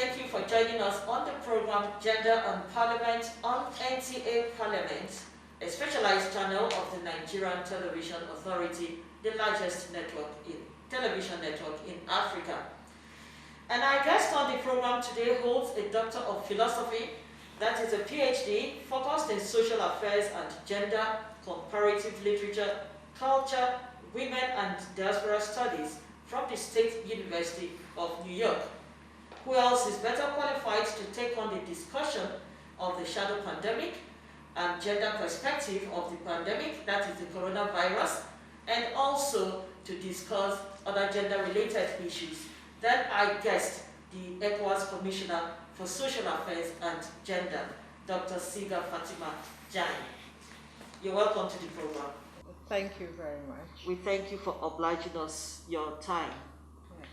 thank you for joining us on the program Gender and Parliament on NTA Parliament, a specialized channel of the Nigerian Television Authority, the largest television network in Africa. And our guest on the program today holds a Doctor of Philosophy, that is a PhD, focused in social affairs and gender, comparative literature, culture, women and diaspora studies from the State University of New York. Who else is better qualified to take on the discussion of the shadow pandemic and gender perspective of the pandemic, that is the coronavirus, and also to discuss other gender-related issues than our guest, the ECOWAS Commissioner for Social Affairs and Gender, Dr. Siga Fatima Jagne. You're welcome to the program. Thank you very much. We thank you for obliging us your time. Yes.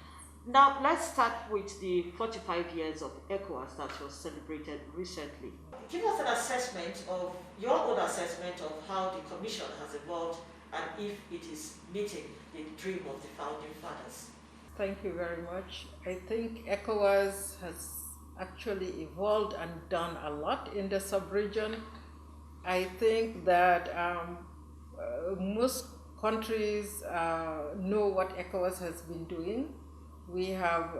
Now, let's start with the 45 years of ECOWAS that was celebrated recently. Give us an assessment of your own assessment of how the Commission has evolved and if it is meeting the dream of the founding fathers. Thank you very much. I think ECOWAS has actually evolved and done a lot in the sub-region. I think that most countries know what ECOWAS has been doing. We have,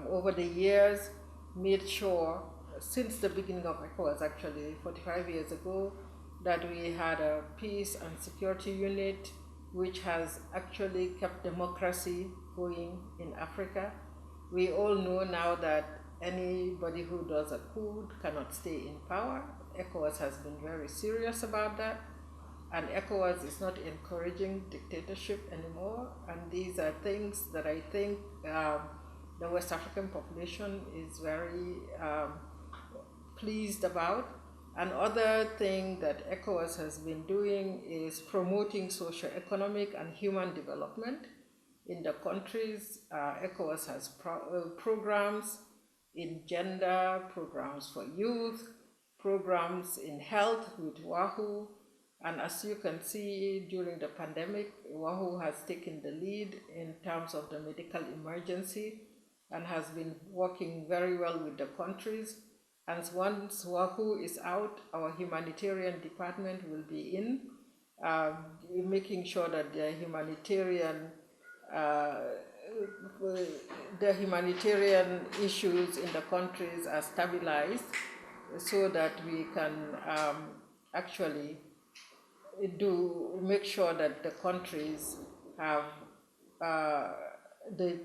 over the years, made sure, since the beginning of ECOWAS, actually 45 years ago, that we had a peace and security unit which has actually kept democracy going in Africa. We all know now that anybody who does a coup cannot stay in power. ECOWAS has been very serious about that. And ECOWAS is not encouraging dictatorship anymore. And these are things that I think the West African population is very pleased about. Another thing that ECOWAS has been doing is promoting socio-economic and human development in the countries. ECOWAS has programs in gender, programs for youth, programs in health with WAHU. And as you can see, during the pandemic, WAHU has taken the lead in terms of the medical emergency and has been working very well with the countries. And once WAHU is out, our humanitarian department will be in, making sure that the humanitarian issues in the countries are stabilized so that we can actually make sure that the countries have the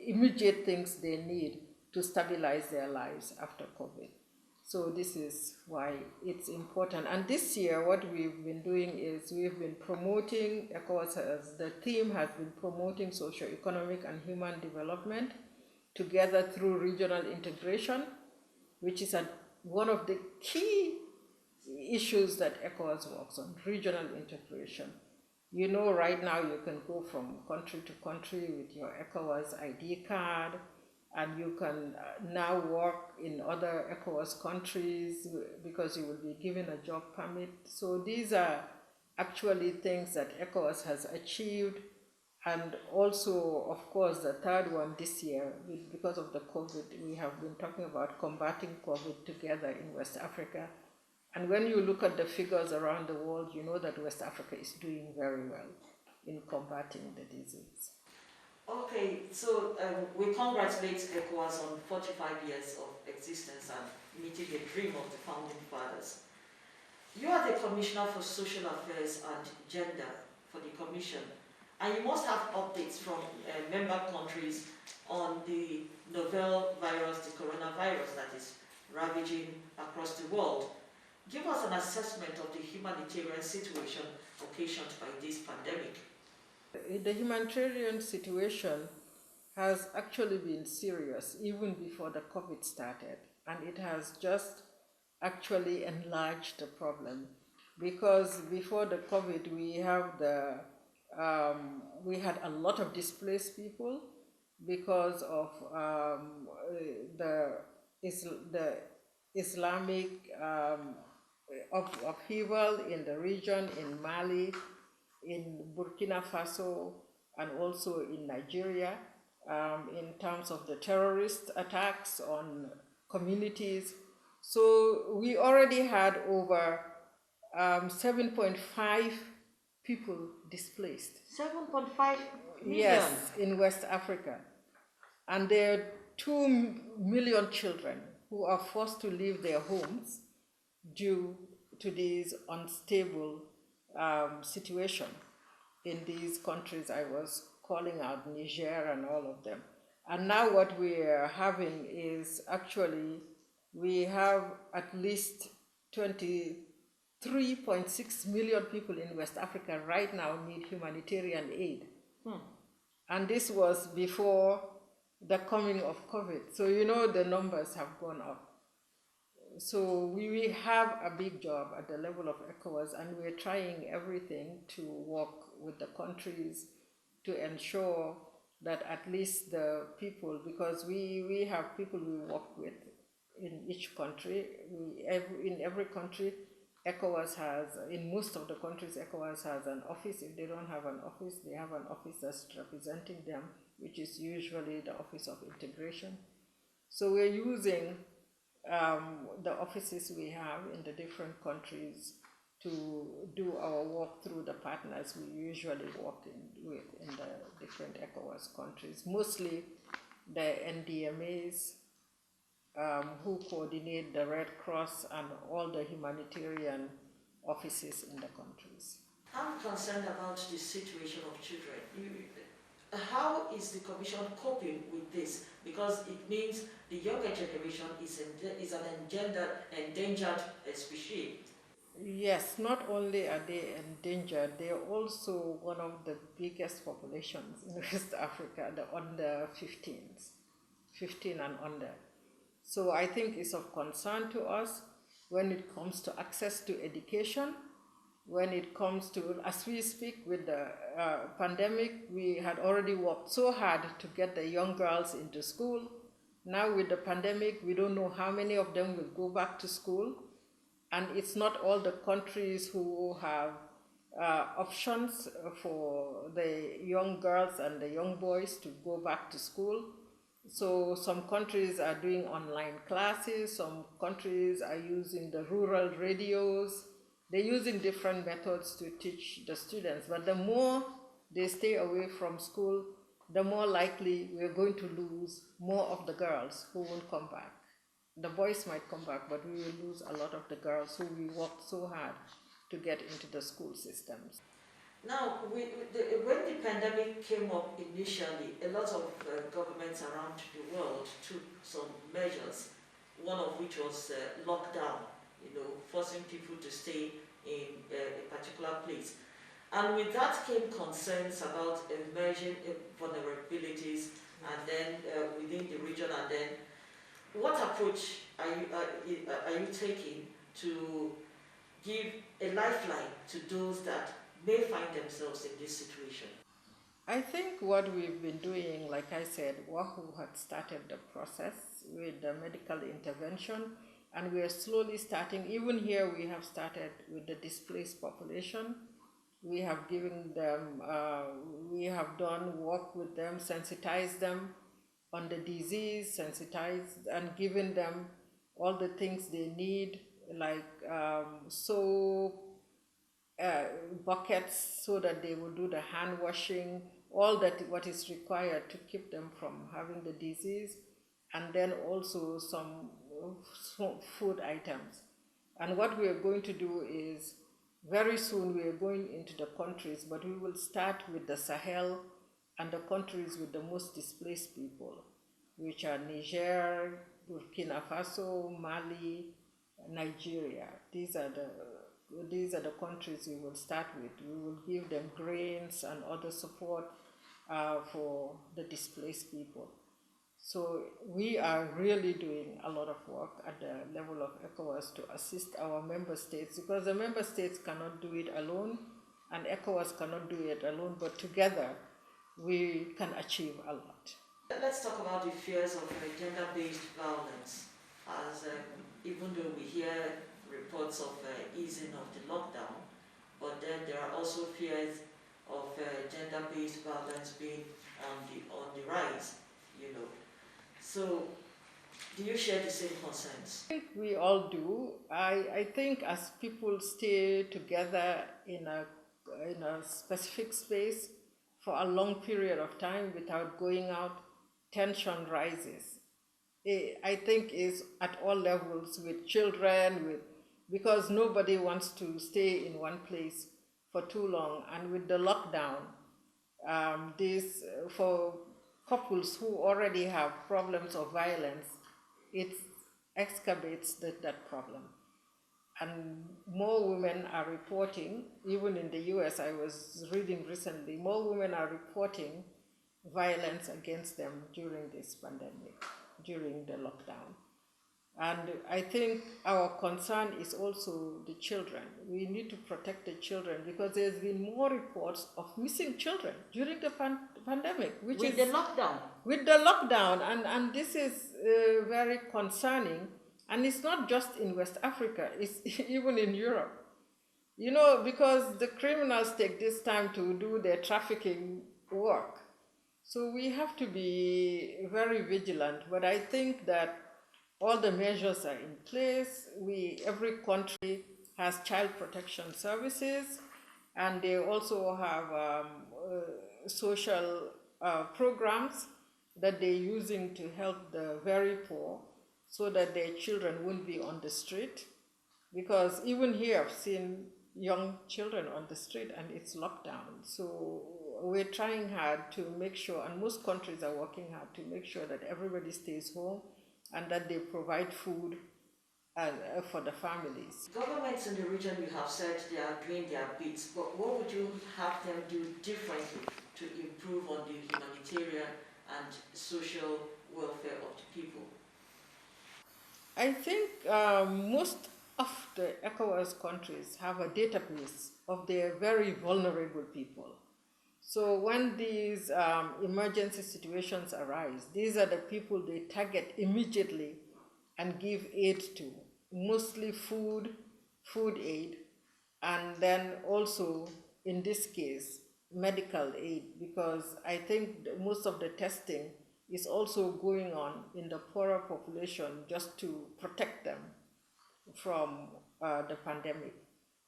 immediate things they need to stabilize their lives after COVID. So this is why it's important. And this year, what we've been doing is we've been promoting, ECOWAS as the theme has been promoting socio-economic and human development together through regional integration, which is one of the key issues that ECOWAS works on, regional integration. You know, right now you can go from country to country with your ECOWAS ID card, and you can now work in other ECOWAS countries because you will be given a job permit. So these are actually things that ECOWAS has achieved. And also, of course, the third one this year, because of the COVID, we have been talking about combating COVID together in West Africa. And when you look at the figures around the world, you know that West Africa is doing very well in combating the disease. Okay, so we congratulate ECOWAS on 45 years of existence and meeting the dream of the founding fathers. You are the Commissioner for Social Affairs and Gender for the Commission, and you must have updates from member countries on the novel virus, the coronavirus that is ravaging across the world. Give us an assessment of the humanitarian situation occasioned by this pandemic. The humanitarian situation has actually been serious even before the COVID started, and it has just actually enlarged the problem, because before the COVID we had a lot of displaced people because of the Islamic upheaval in the region, in Mali, in Burkina Faso, and also in Nigeria. in terms of the terrorist attacks on communities. So we already had over 7.5 people displaced. 7.5 million? Yes, in West Africa. And there are 2 million children who are forced to leave their homes due to this unstable situation in these countries I was calling out, Niger and all of them. And now what we are having is actually, we have at least 23.6 million people in West Africa right now need humanitarian aid. And this was before the coming of COVID. So you know the numbers have gone up. So we have a big job at the level of ECOWAS, and we're trying everything to work with the countries to ensure that at least the people, because we have people we work with in each country. In every country, ECOWAS has, in most of the countries, ECOWAS has an office. If they don't have an office, they have an office that's representing them, which is usually the Office of Integration. So we're using the offices we have in the different countries to do our work through the partners we usually work with in the different ECOWAS countries, mostly the NDMAs, who coordinate the Red Cross and all the humanitarian offices in the countries. I'm concerned about the situation of children. How is the Commission coping with this? Because it means the younger generation is an endangered species. Yes, not only are they endangered, they are also one of the biggest populations in West Africa, the under 15s, 15 and under. So I think it's of concern to us when it comes to access to education, when it comes to, as we speak with the pandemic, we had already worked so hard to get the young girls into school. Now with the pandemic, we don't know how many of them will go back to school. And it's not all the countries who have options for the young girls and the young boys to go back to school. So some countries are doing online classes, some countries are using the rural radios. They're using different methods to teach the students, but the more they stay away from school, the more likely we're going to lose more of the girls who won't come back. The boys might come back, but we will lose a lot of the girls who we worked so hard to get into the school systems. Now, when the pandemic came up initially, a lot of governments around the world took some measures, one of which was lockdown, forcing people to stay in a particular place. And with that came concerns about emerging vulnerabilities and then within the region, and then what approach are you taking to give a lifeline to those that may find themselves in this situation? I think what we've been doing, like I said, WAHU had started the process with the medical intervention, and we are slowly starting. Even here, we have started with the displaced population. We have given them, we have done work with them, sensitized them on the disease, sensitized and given them all the things they need, like soap, buckets, so that they will do the hand washing, all that what is required to keep them from having the disease, and then also some food items. And what we are going to do is, very soon we are going into the countries, but we will start with the Sahel and the countries with the most displaced people, which are Niger, Burkina Faso, Mali, Nigeria. These are the countries we will start with. We will give them grains and other support for the displaced people. So we are really doing a lot of work at the level of ECOWAS to assist our member states, because the member states cannot do it alone and ECOWAS cannot do it alone, but together we can achieve a lot. Let's talk about the fears of gender-based violence, as even though we hear reports of easing of the lockdown, but then there are also fears of gender-based violence being on the rise, you know. So, do you share the same concerns? I think we all do. I think as people stay together in a specific space for a long period of time without going out, tension rises. I think is at all levels with children, because nobody wants to stay in one place for too long, and with the lockdown, this for couples who already have problems of violence, it excavates that problem. And more women are reporting, even in the US, I was reading recently, more women are reporting violence against them during this pandemic, during the lockdown. And I think our concern is also the children. We need to protect the children because there's been more reports of missing children during the pandemic, which with the lockdown. With the lockdown, and this is very concerning. And it's not just in West Africa; it's even in Europe. You know, because the criminals take this time to do their trafficking work. So we have to be very vigilant. But I think that all the measures are in place. Every country has child protection services, and they also have social programs that they're using to help the very poor so that their children won't be on the street. Because even here I've seen young children on the street and it's lockdown. So we're trying hard to make sure, and most countries are working hard to make sure that everybody stays home and that they provide food for the families. Governments in the region, you have said they are doing their bits, but what would you have them do differently to improve on the humanitarian and social welfare of the people? I think most of the ECOWAS countries have a database of their very vulnerable people. So when these emergency situations arise, these are the people they target immediately and give aid to, mostly food aid, and then also, in this case, medical aid, because I think most of the testing is also going on in the poorer population just to protect them from the pandemic.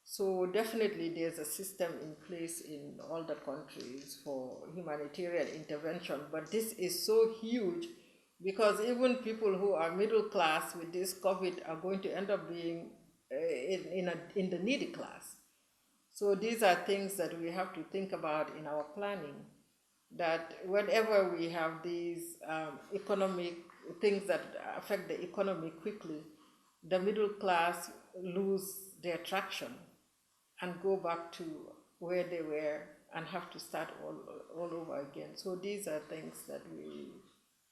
So definitely there's a system in place in all the countries for humanitarian intervention, but this is so huge because even people who are middle class with this COVID are going to end up being in the needy class. So these are things that we have to think about in our planning, that whenever we have these economic things that affect the economy quickly, the middle class lose their traction and go back to where they were and have to start all over again. So these are things that we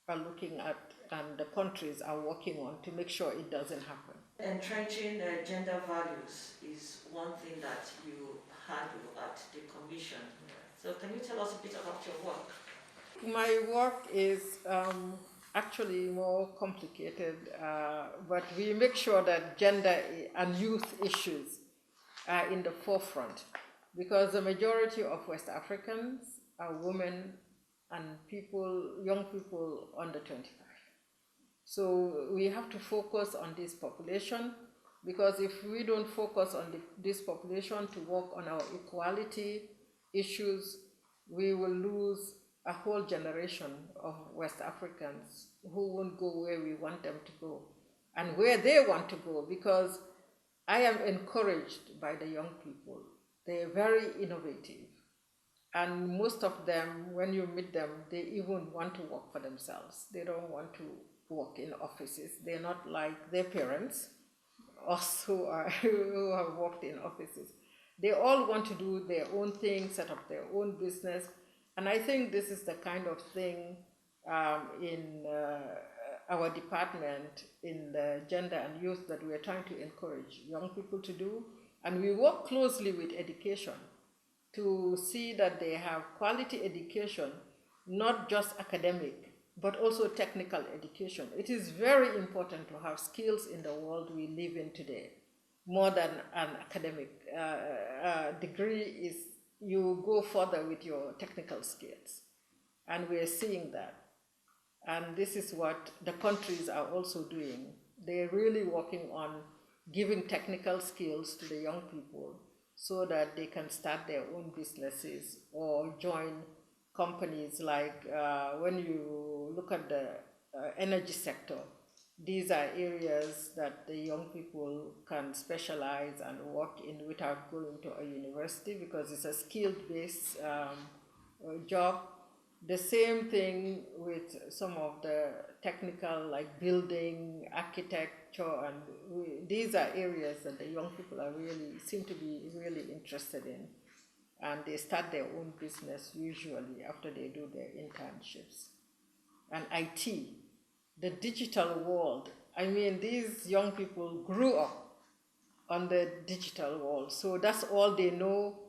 are looking at and the countries are working on to make sure it doesn't happen. Entrenching gender values is one thing that you handle at the Commission. So can you tell us a bit about your work? My work is actually more complicated, but we make sure that gender and youth issues are in the forefront because the majority of West Africans are women and young people under 25. So we have to focus on this population because if we don't focus on this population to work on our equality issues, we will lose a whole generation of West Africans who won't go where we want them to go and where they want to go, because I am encouraged by the young people. They're very innovative. And most of them, when you meet them, they even want to work for themselves. They don't want to work in offices. They're not like their parents, us who have worked in offices. They all want to do their own thing, set up their own business. And I think this is the kind of thing in our department in the gender and youth that we are trying to encourage young people to do. And we work closely with education to see that they have quality education, not just academic, but also technical education. It is very important to have skills in the world we live in today, more than an academic degree. You go further with your technical skills. And we are seeing that. And this is what the countries are also doing. They're really working on giving technical skills to the young people so that they can start their own businesses or join companies like when you look at the energy sector, these are areas that the young people can specialize and work in without going to a university because it's a skill-based job. The same thing with some of the technical, like building, architecture, and these are areas that the young people are seem to be really interested in. And they start their own business usually after they do their internships. And IT, the digital world. I mean, these young people grew up on the digital world, so that's all they know.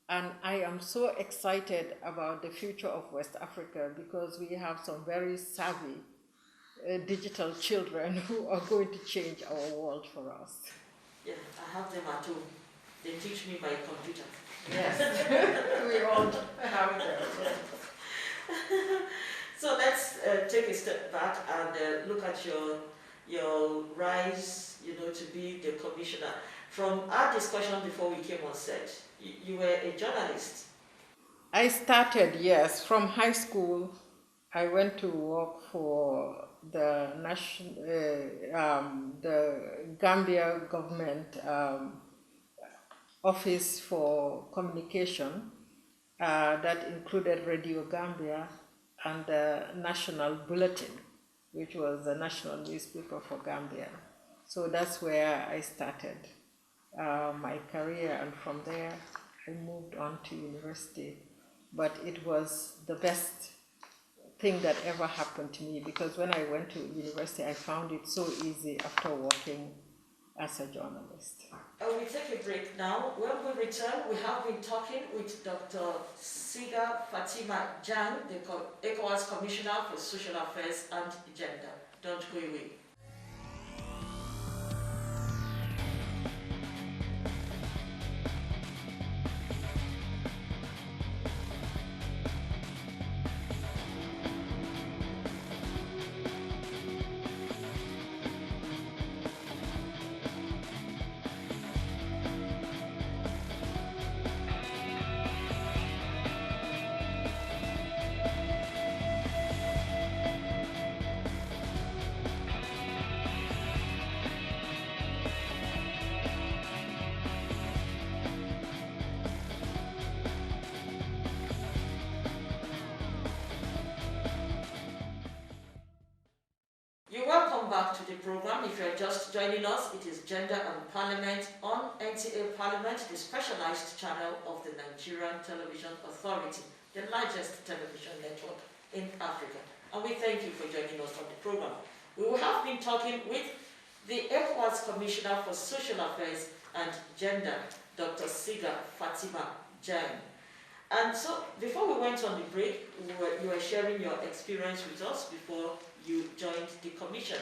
And I am so excited about the future of West Africa because we have some very savvy digital children who are going to change our world for us. Yeah, I have them at home. They teach me by computer. Yes, we all have them. So let's take a step back and look at your rise, to be the commissioner. From our discussion before we came on set, you were a journalist. I started, yes, from high school. I went to work for the Gambia government office for communication that included Radio Gambia and the National Bulletin, which was the national newspaper for Gambia. So that's where I started my career, and from there I moved on to university. But it was the best thing that ever happened to me because when I went to university, I found it so easy after working as a journalist. We take a break now. When we return, we have been talking with Dr. Siga Fatima Jagne, the ECOWAS Commissioner for Social Affairs and Gender. Don't go away. Welcome back to the program. If you're just joining us, it is Gender and Parliament on NTA Parliament, the specialized channel of the Nigerian Television Authority, the largest television network in Africa. And we thank you for joining us on the program. We have been talking with the ECOWAS Commissioner for Social Affairs and Gender, Dr. Siga Fatima Jagne. And so, before we went on the break, you were sharing your experience with us before you joined the commission,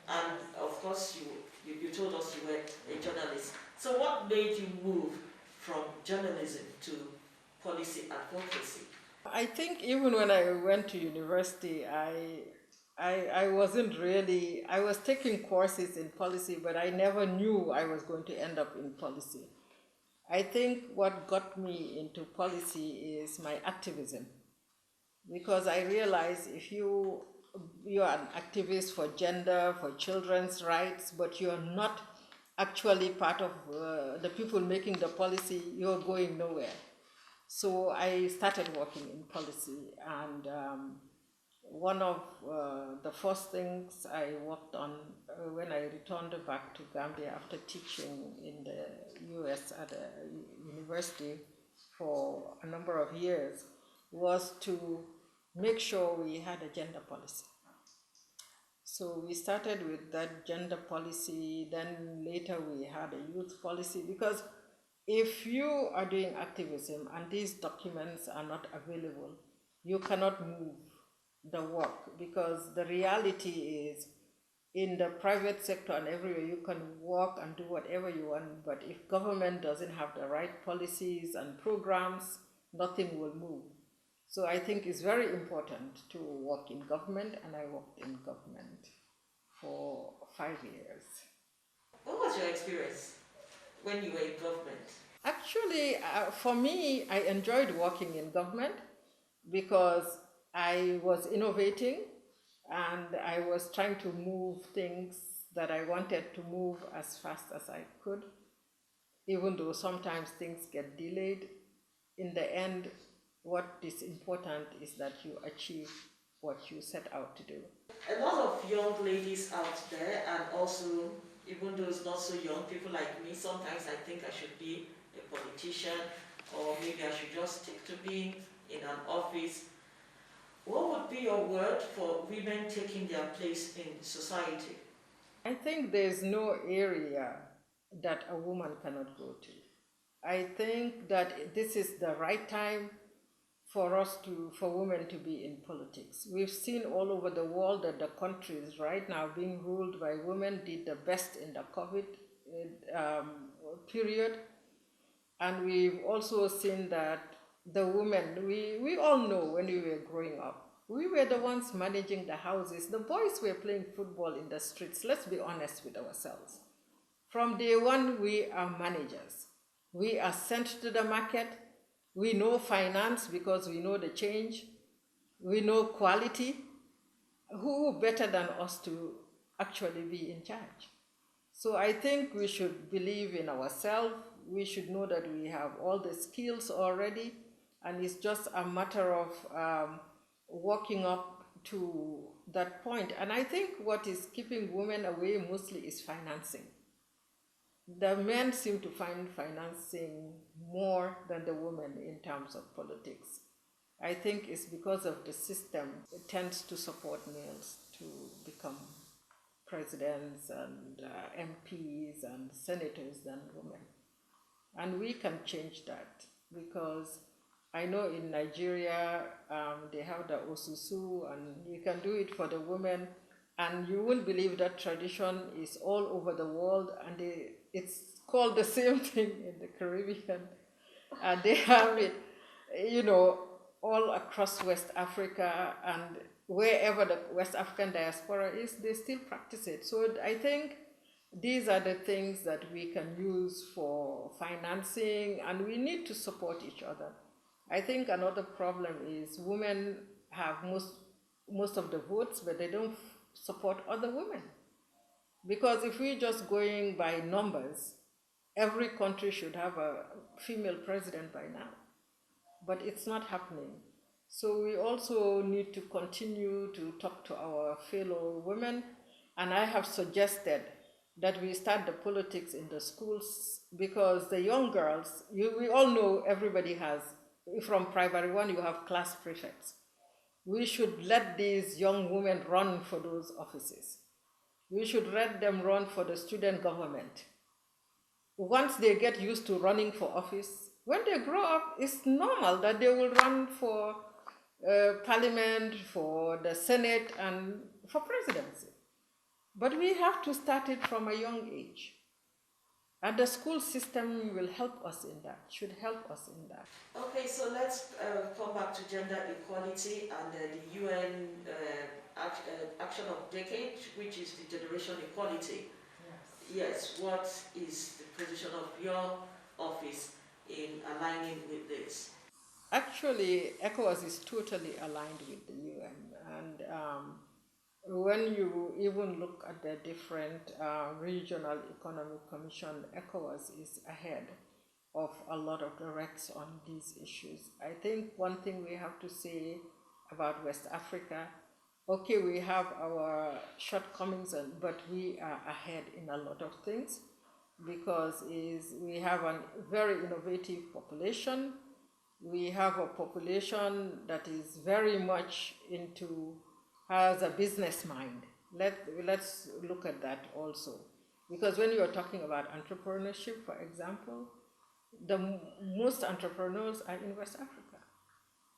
and of course you told us you were a journalist. So what made you move from journalism to policy advocacy? I think even when I went to university, I wasn't really, I was taking courses in policy, but I never knew I was going to end up in policy. I think what got me into policy is my activism, because I realized if you are an activist for gender, for children's rights, but you're not actually part of the people making the policy, you're going nowhere. So I started working in policy, and one of the first things I worked on when I returned back to Gambia after teaching in the US at a university for a number of years was to make sure we had a gender policy. So we started with that gender policy, then later we had a youth policy, because if you are doing activism and these documents are not available, you cannot move the work, because the reality is in the private sector and everywhere you can work and do whatever you want, but if government doesn't have the right policies and programs, nothing will move. So I think it's very important to work in government, and I worked in government for 5 years. What was your experience when you were in government? Actually, for me, I enjoyed working in government because I was innovating and I was trying to move things that I wanted to move as fast as I could, even though sometimes things get delayed. In the end, what is important is that you achieve what you set out to do. A lot of young ladies out there, and also even those not so young, people like me, sometimes I think I should be a politician, or maybe I should just stick to being in an office. What would be your word for women taking their place in society? I think there's no area that a woman cannot go to. I think that this is the right time for women to be in politics. We've seen all over the world that the countries right now being ruled by women did the best in the COVID period. And we've also seen that the women, we all know when we were growing up, we were the ones managing the houses. The boys were playing football in the streets. Let's be honest with ourselves. From day one, we are managers. We are sent to the market. We know finance because we know the change. We know quality. Who better than us to actually be in charge? So I think we should believe in ourselves. We should know that we have all the skills already, and it's just a matter of working up to that point. And I think what is keeping women away mostly is financing. The men seem to find financing more than the women in terms of politics. I think it's because of the system. It tends to support males to become presidents and MPs and senators than women. And we can change that because I know in Nigeria they have the osusu, and you can do it for the women. And you won't believe that tradition is all over the world, and it's called the same thing in the Caribbean. And they have it, all across West Africa, and wherever the West African diaspora is, they still practice it. So I think these are the things that we can use for financing, and we need to support each other. I think another problem is women have most of the votes, but they don't support other women. Because if we're just going by numbers, every country should have a female president by now. But it's not happening. So we also need to continue to talk to our fellow women, and I have suggested that we start the politics in the schools, because the young girls, we all know everybody has, from primary one you have class prefects. We should let these young women run for those offices. We should let them run for the student government. Once they get used to running for office, when they grow up, it's normal that they will run for parliament, for the Senate, and for presidency. But we have to start it from a young age. And the school system will help us in that, should help us in that. Okay, so let's come back to gender equality and the UN action of decade, which is the generation equality. Yes, what is the position of your office in aligning with this? Actually, ECOWAS is totally aligned with the UN, and when you even look at the different regional economic commission, ECOWAS is ahead of a lot of the RECs on these issues. I think one thing we have to say about West Africa, okay, we have our shortcomings, but we are ahead in a lot of things, because we have a very innovative population. We have a population that is very much has a business mind. Let's look at that also. Because when you are talking about entrepreneurship, for example, the most entrepreneurs are in West Africa.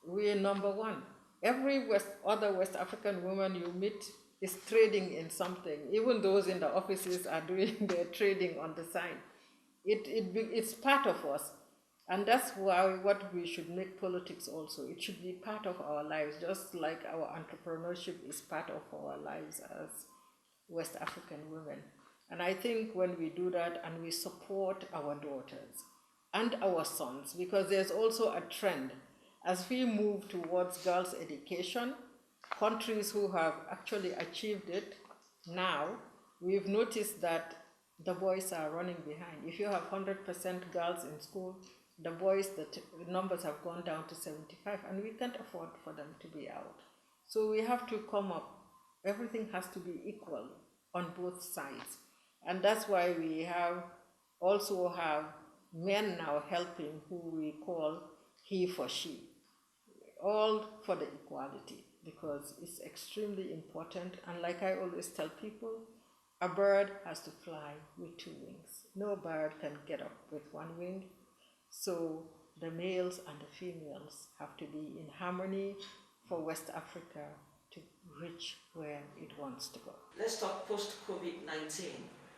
We are number one. Every other West African woman you meet is trading in something. Even those in the offices are doing their trading on the side. It's part of us. And that's why what we should make politics also. It should be part of our lives, just like our entrepreneurship is part of our lives as West African women. And I think when we do that and we support our daughters and our sons, because there's also a trend as we move towards girls' education, countries who have actually achieved it now, we've noticed that the boys are running behind. If you have 100% girls in school, the boys, the numbers have gone down to 75, and we can't afford for them to be out. So we have to come up, everything has to be equal on both sides. And that's why we also have men now helping, who we call he for she, all for the equality, because it's extremely important. And like I always tell people, a bird has to fly with two wings. No bird can get up with one wing. So the males and the females have to be in harmony for West Africa to reach where it wants to go. Let's talk post-COVID-19.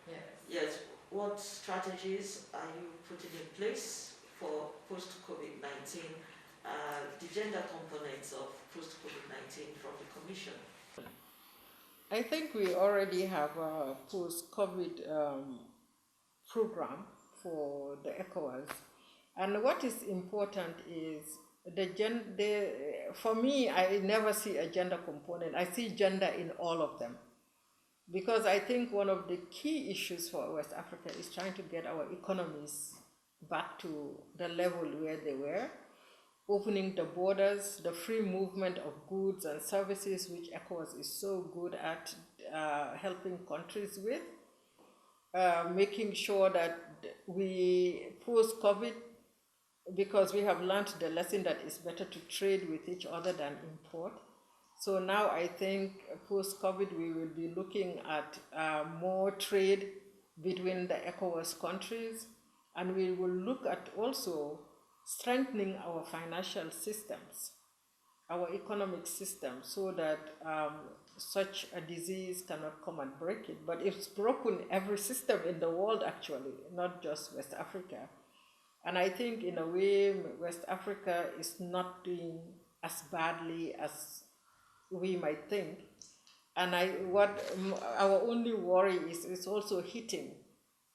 Yes. Yes, what strategies are you putting in place for post-COVID-19, the gender components of post-COVID-19 from the Commission? I think we already have a post-COVID program for the ECOWAS. And what is important is for me, I never see a gender component. I see gender in all of them. Because I think one of the key issues for West Africa is trying to get our economies back to the level where they were, opening the borders, the free movement of goods and services, which ECOWAS is so good at helping countries with, making sure that we, post-COVID, because we have learned the lesson that it's better to trade with each other than import. So now I think post-COVID we will be looking at more trade between the ECOWAS countries, and we will look at also strengthening our financial systems, our economic system, so that such a disease cannot come and break it. But it's broken every system in the world actually, not just West Africa. And I think in a way West Africa is not doing as badly as we might think. And our only worry is it's also hitting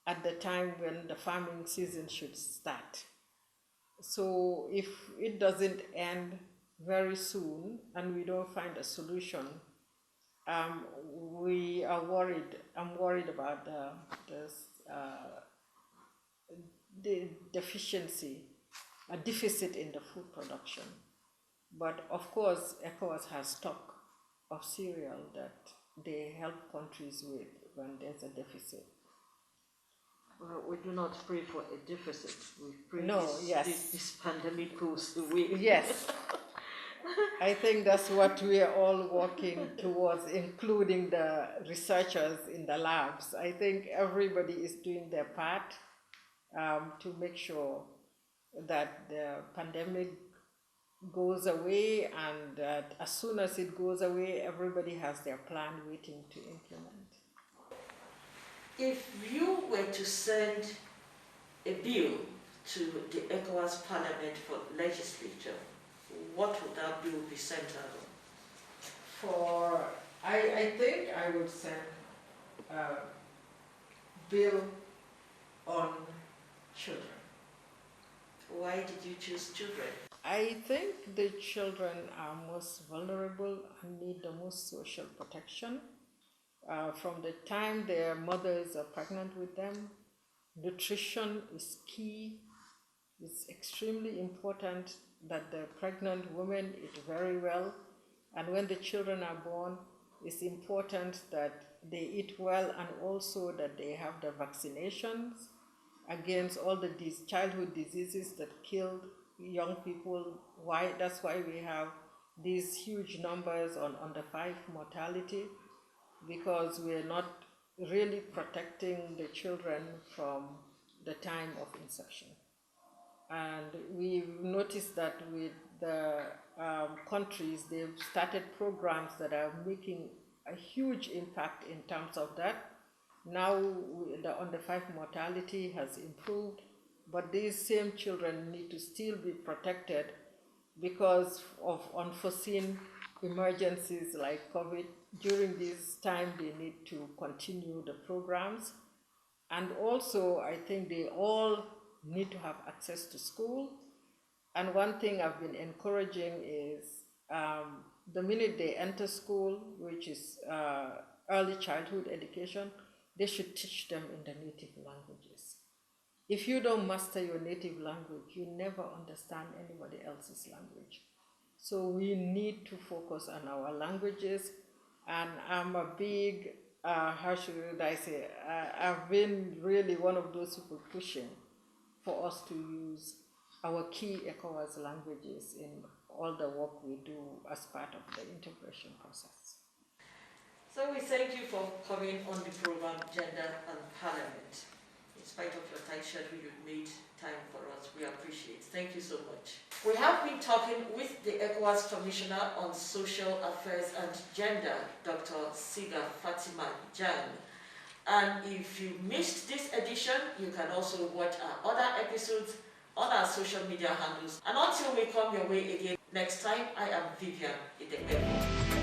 at the time when the farming season should start. So if it doesn't end very soon and we don't find a solution, we are worried. I'm worried about the deficiency, a deficit in the food production. But of course, ECOWAS has stock of cereal that they help countries with when there's a deficit. Well, we do not pray for a deficit. We pray this pandemic goes away. Yes. I think that's what we are all working towards, including the researchers in the labs. I think everybody is doing their part to make sure that the pandemic goes away, and that as soon as it goes away, everybody has their plan waiting to implement. If you were to send a bill to the ECOWAS Parliament for legislature, what would that bill be centered on? I think I would send a bill on children. Why did you choose children? I think the children are most vulnerable and need the most social protection. From the time their mothers are pregnant with them, nutrition is key. It's extremely important that the pregnant women eat very well, and when the children are born, it's important that they eat well, and also that they have the vaccinations against all the childhood diseases that kill young people. That's why we have these huge numbers on under 5 mortality, because we're not really protecting the children from the time of inception. And we've noticed that with the countries, they've started programs that are making a huge impact in terms of that. Now the under 5 mortality has improved, but these same children need to still be protected because of unforeseen emergencies like COVID. During this time, they need to continue the programs. And also, I think they all need to have access to school. And one thing I've been encouraging is the minute they enter school, which is early childhood education, they should teach them in the native languages. If you don't master your native language, you never understand anybody else's language. So we need to focus on our languages, and I'm a big, how should I say, I've been really one of those people pushing for us to use our key ECOWAS languages in all the work we do as part of the integration process. So we thank you for coming on the program Gender and Parliament. In spite of your tight schedule, you've made time for us. We appreciate it. Thank you so much. We have been talking with the ECOWAS Commissioner on Social Affairs and Gender, Dr. Siga Fatima Jagne. And if you missed this edition, you can also watch our other episodes on our social media handles. And until we come your way again next time, I am Vivian Idekbebo.